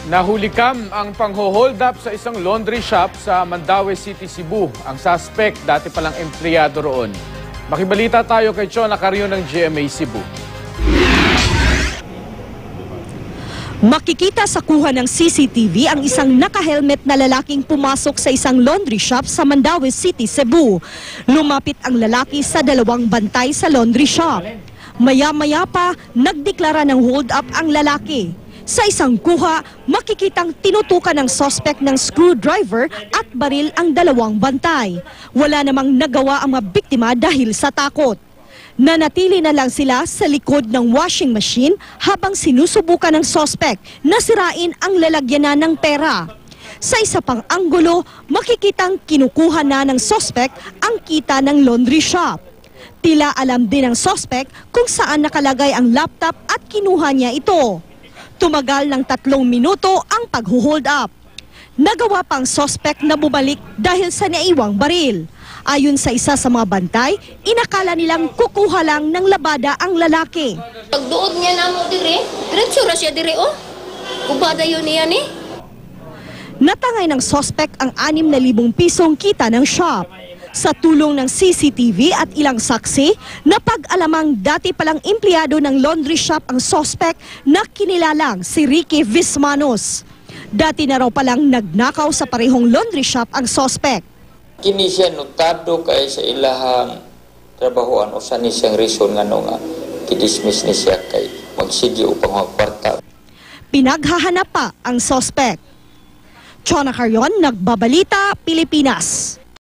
Nahulikam ang pangho-hold up sa isang laundry shop sa Mandaue City, Cebu. Ang suspect dati palang empleyado roon. Makibalita tayo kay Chona Carrion ng GMA Cebu. Makikita sa kuha ng CCTV ang isang naka-helmet na lalaking pumasok sa isang laundry shop sa Mandaue City, Cebu. Lumapit ang lalaki sa dalawang bantay sa laundry shop. Maya-maya pa, nagdeklara ng hold up ang lalaki. Sa isang kuha, makikitang tinutukan ng suspect ng screwdriver at baril ang dalawang bantay. Wala namang nagawa ang mga biktima dahil sa takot. Nanatili na lang sila sa likod ng washing machine habang sinusubukan ng suspect na sirain ang lalagyanan ng pera. Sa isa pang anggulo, makikitang kinukuha na ng suspect ang kita ng laundry shop. Tila alam din ng suspect kung saan nakalagay ang laptop at kinuha niya ito. Tumagal ng 3 minuto ang pag-hold up. Nagawa pang suspect na bumalik dahil sa naiwang baril. Ayon sa isa sa mga bantay, inakala nilang kukuha lang ng labada ang lalaki. Pagduod niya na mo dire, diretso ra siya dire oh. Kubada yun niya ni. Natangay ng suspect ang 6,000 pisong kita ng shop. Sa tulong ng CCTV at ilang saksi, napag-alamang dati palang empleyado ng laundry shop ang suspect na kinilalang si Ricky Vismanos. Dati na raw palang nagnakaw sa parehong laundry shop ang suspect. Kini siya notado kay sa ilahang trabahoan o sa ni siyang reason nga nga kidismiss ni siya kay magsigi upang magkwarta. Pinaghahanap pa ang suspect. Chona Carrion, Nagbabalita, Pilipinas.